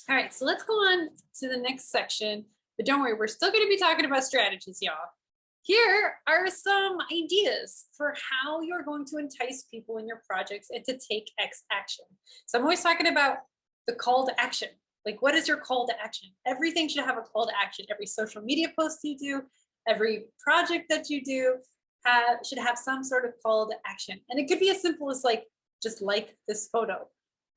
All right, so let's go on to the next section, but don't worry, we're still going to be talking about strategies, y'all. Here are some ideas for how you're going to entice people in your projects and to take X action. So I'm always talking about the call to action. Like, what is your call to action? Everything should have a call to action. Every social media post you do, every project that you do should have some sort of call to action. And it could be as simple as like, just like this photo,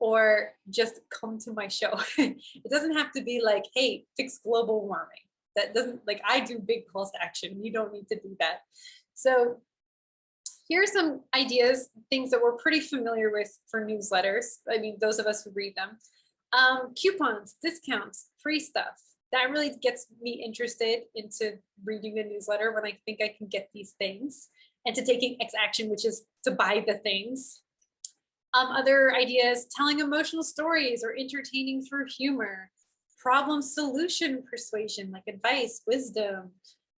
or just come to my show. It doesn't have to be like, hey, fix global warming. That doesn't, like, I do big calls to action. You don't need to do that. So here's some ideas, things that we're pretty familiar with for newsletters. I mean, those of us who read them. Coupons, discounts, free stuff. That really gets me interested into reading a newsletter when I think I can get these things, and to taking X action, which is to buy the things. Other ideas, telling emotional stories or entertaining through humor, problem solution persuasion, like advice, wisdom,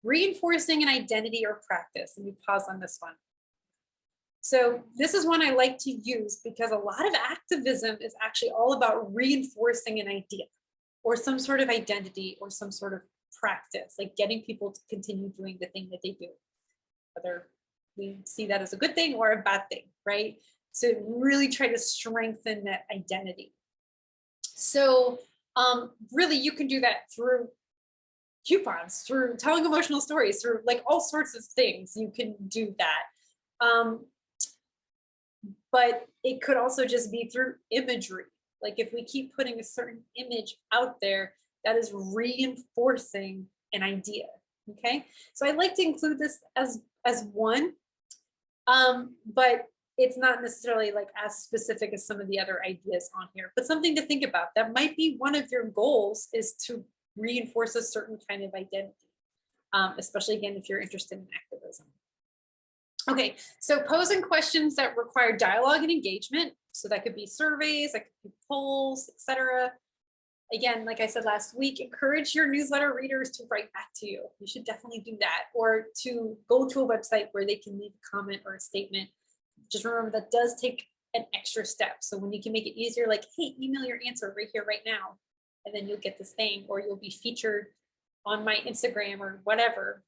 reinforcing an identity or practice. Let me pause on this one. So this is one I like to use because a lot of activism is actually all about reinforcing an idea or some sort of identity or some sort of practice, like getting people to continue doing the thing that they do, whether we see that as a good thing or a bad thing, right? To really try to strengthen that identity. So really you can do that through coupons, through telling emotional stories, through like all sorts of things. You can do that. But it could also just be through imagery. Like if we keep putting a certain image out there, that is reinforcing an idea, okay? So I like to include this as one, but it's not necessarily like as specific as some of the other ideas on here, but something to think about. That might be one of your goals, is to reinforce a certain kind of identity, especially again, if you're interested in activism. Okay, so posing questions that require dialogue and engagement. So that could be surveys, that could be polls, etc. Again, like I said last week, encourage your newsletter readers to write back to you. You should definitely do that, or to go to a website where they can leave a comment or a statement. Just remember that does take an extra step. So when you can make it easier, like, hey, email your answer right here, right now, and then you'll get this thing, or you'll be featured on my Instagram or whatever.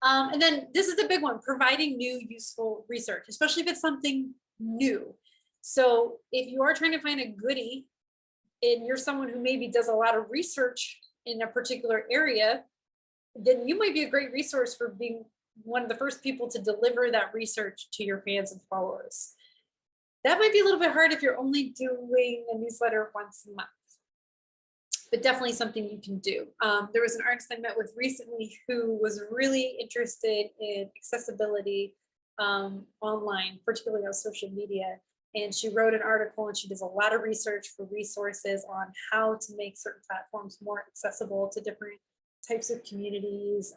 And then this is the big one, providing new useful research, especially if it's something new. So if you are trying to find a goodie and you're someone who maybe does a lot of research in a particular area, then you might be a great resource for being one of the first people to deliver that research to your fans and followers. That might be a little bit hard if you're only doing a newsletter once a month, but definitely something you can do. There was an artist I met with recently who was really interested in accessibility online, particularly on social media. And she wrote an article, and she does a lot of research for resources on how to make certain platforms more accessible to different types of communities,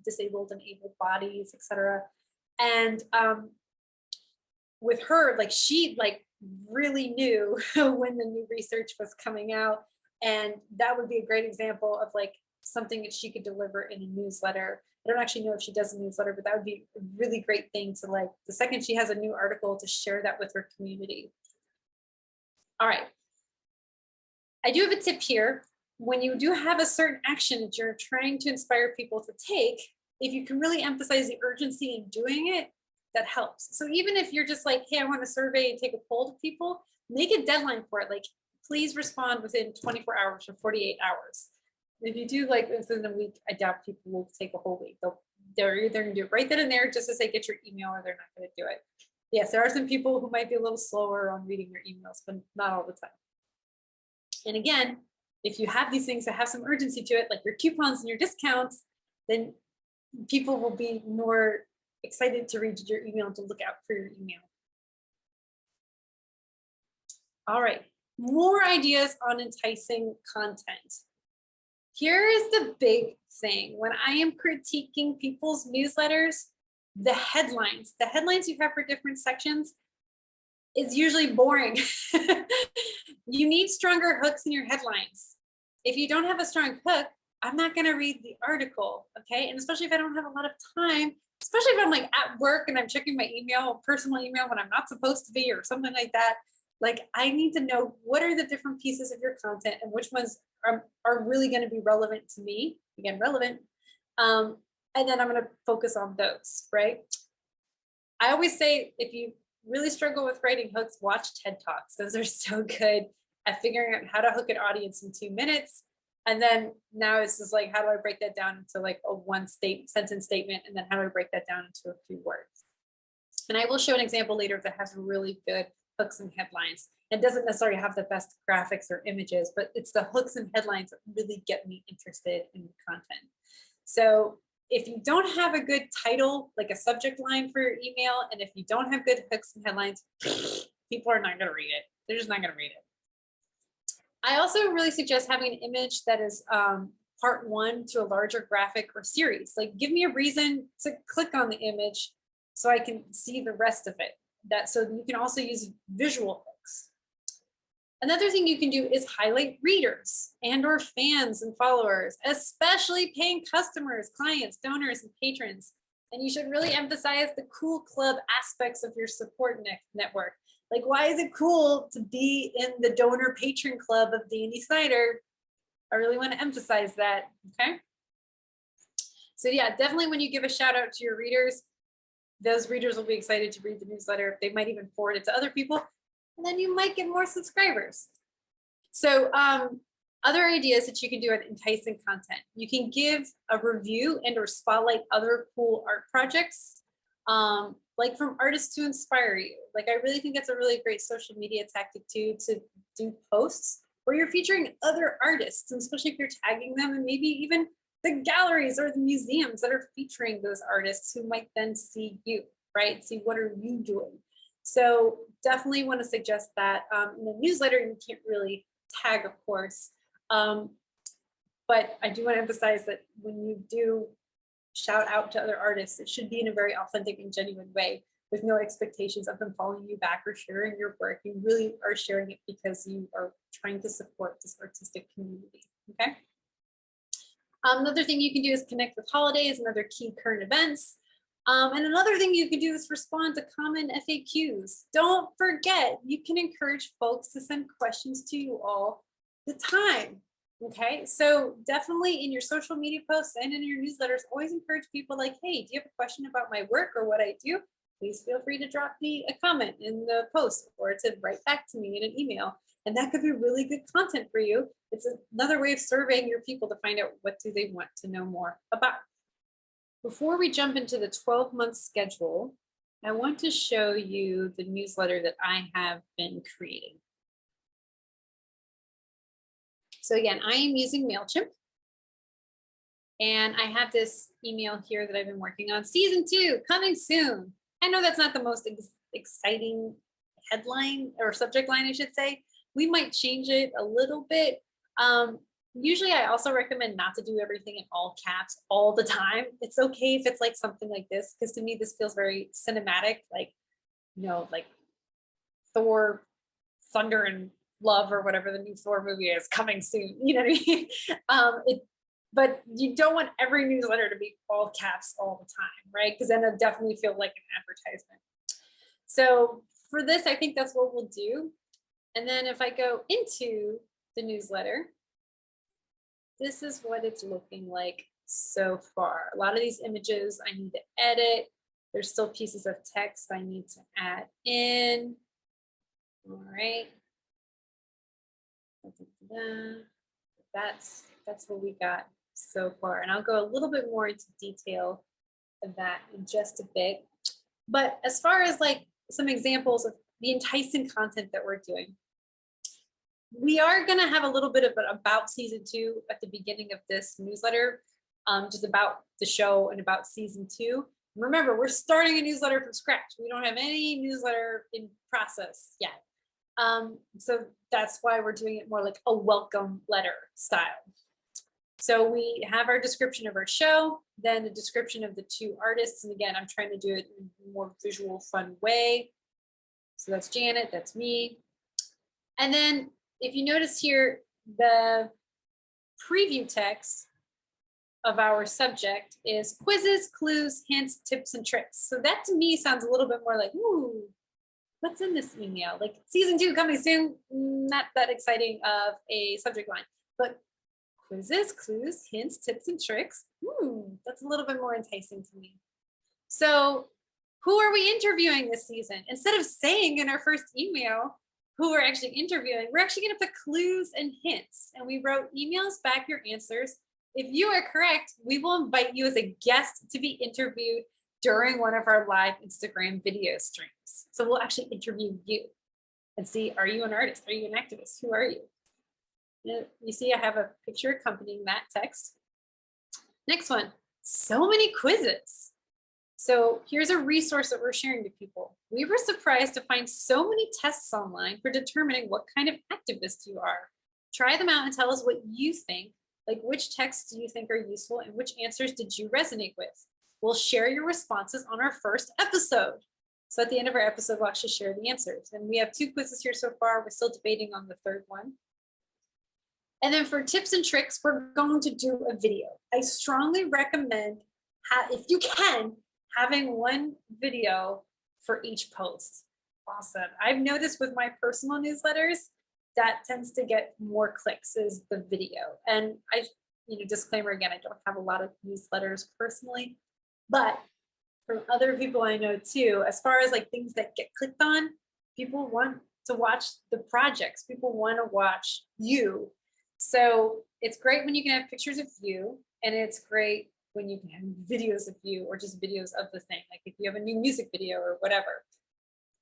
disabled and able bodies, etc. And with her, like, she like really knew when the new research was coming out, and that would be a great example of like something that she could deliver in a newsletter. I don't actually know if she does a newsletter, but that would be a really great thing to, like, the second she has a new article, to share that with her community. All right. I do have a tip here. When you do have a certain action that you're trying to inspire people to take, if you can really emphasize the urgency in doing it, that helps. So even if you're just like, hey, I want to survey and take a poll to people, make a deadline for it. Like, please respond within 24 hours or 48 hours. If you do like within a week, I doubt people will take a whole week. They're either going to do it right then and there, just to say get your email, or they're not going to do it. Yes, there are some people who might be a little slower on reading their emails, but not all the time. And again, if you have these things that have some urgency to it, like your coupons and your discounts, then people will be more excited to read your email and to look out for your email. All right, more ideas on enticing content. Here is the big thing. When I am critiquing people's newsletters, the headlines you have for different sections is usually boring. You need stronger hooks in your headlines. If you don't have a strong hook, I'm not going to read the article, okay? And especially if I don't have a lot of time, especially if I'm like at work and I'm checking my email, personal email, when I'm not supposed to be, or something like that, Like, I need to know what are the different pieces of your content and which ones are really going to be relevant to me. Again, relevant. And then I'm going to focus on those, right? I always say, if you really struggle with writing hooks, watch TED Talks. Those are so good at figuring out how to hook an audience in 2 minutes. And then now it's just like, how do I break that down into like a sentence statement? And then how do I break that down into a few words? And I will show an example later that has really good hooks and headlines. It doesn't necessarily have the best graphics or images, but it's the hooks and headlines that really get me interested in the content. So if you don't have a good title, like a subject line for your email, and if you don't have good hooks and headlines, people are not going to read it. They're just not going to read it. I also really suggest having an image that is part one to a larger graphic or series. Like, give me a reason to click on the image so I can see the rest of it. So you can also use visual hooks. Another thing you can do is highlight readers and or fans and followers, especially paying customers, clients, donors, and patrons. And you should really emphasize the cool club aspects of your support network. Like, why is it cool to be in the donor patron club of Danny Snyder? I really want to emphasize that, okay? So yeah, definitely when you give a shout out to your readers, those readers will be excited to read the newsletter. They might even forward it to other people, and then you might get more subscribers. So other ideas that you can do at enticing content. You can give a review and or spotlight other cool art projects, like from artists to inspire you. Like, I really think it's a really great social media tactic too, to do posts where you're featuring other artists, and especially if you're tagging them, and maybe even the galleries or the museums that are featuring those artists who might then see you, right? See, what are you doing? So definitely want to suggest that. In the newsletter, you can't really tag, of course, but I do want to emphasize that when you do shout out to other artists, it should be in a very authentic and genuine way, with no expectations of them following you back or sharing your work. You really are sharing it because you are trying to support this artistic community, okay? Another thing you can do is connect with holidays and other key current events. And another thing you can do is respond to common FAQs. Don't forget, you can encourage folks to send questions to you all the time. Okay, so definitely in your social media posts and in your newsletters, always encourage people like, hey, do you have a question about my work or what I do? Please feel free to drop me a comment in the post or to write back to me in an email. And that could be really good content for you. It's another way of surveying your people to find out what do they want to know more about. Before we jump into the 12-month schedule, I want to show you the newsletter that I have been creating. So again, I am using MailChimp. And I have this email here that I've been working on. Season 2, coming soon. I know that's not the most exciting headline or subject line, I should say. We might change it a little bit. Usually I also recommend not to do everything in all caps all the time. It's okay if it's like something like this, because to me, this feels very cinematic, like, you know, like Thor, Thunder and Love, or whatever the new Thor movie is, coming soon. You know what I mean? But you don't want every newsletter to be all caps all the time, right? Because then it'll definitely feel like an advertisement. So for this, I think that's what we'll do. And then if I go into the newsletter, this is what it's looking like so far. A lot of these images I need to edit. There's still pieces of text I need to add in. All right. That's what we got so far. And I'll go a little bit more into detail of that in just a bit. But as far as like some examples of the enticing content that we're doing, we are going to have a little bit of an about season 2 at the beginning of this newsletter, just about the show and about season 2. Remember, we're starting a newsletter from scratch. We don't have any newsletter in process yet. So that's why we're doing it more like a welcome letter style. So we have our description of our show, then the description of the 2 artists. And again, I'm trying to do it in a more visual, fun way. So that's Janet, that's me. And then if you notice here, the preview text of our subject is quizzes, clues, hints, tips, and tricks. So that to me sounds a little bit more like, ooh, What's in this email? Like season 2 coming soon, not that exciting of a subject line, but quizzes, clues, hints, tips, and tricks. That's a little bit more enticing to me. So who are we interviewing this season? Instead of saying in our first email who we're actually interviewing, we're actually going to put clues and hints. And we wrote emails back your answers. If you are correct, we will invite you as a guest to be interviewed during one of our live Instagram video streams. So we'll actually interview you and see, are you an artist? Are you an activist? Who are you? You see, I have a picture accompanying that text. Next one, so many quizzes. So here's a resource that we're sharing to people. We were surprised to find so many tests online for determining what kind of activist you are. Try them out and tell us what you think, like which texts do you think are useful and which answers did you resonate with? We'll share your responses on our first episode. So at the end of our episode, we'll actually share the answers. And we have 2 quizzes here so far. We're still debating on the 3rd one. And then for tips and tricks, we're going to do a video. I strongly recommend, if you can, having one video for each post. Awesome. I've noticed with my personal newsletters, that tends to get more clicks is the video. And I, disclaimer again, I don't have a lot of newsletters personally, but from other people I know too, as far as like things that get clicked on, people want to watch the projects. People want to watch you. So it's great when you can have pictures of you, and it's great when you can have videos of you or just videos of the thing. Like if you have a new music video or whatever,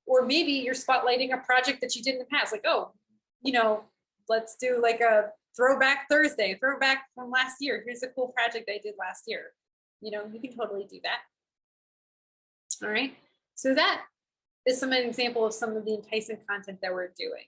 or maybe you're spotlighting a project that you did in the past, like, oh, let's do like a throwback Thursday, throwback from last year. Here's a cool project I did last year. You can totally do that. All right. So that is an example of some of the enticing content that we're doing.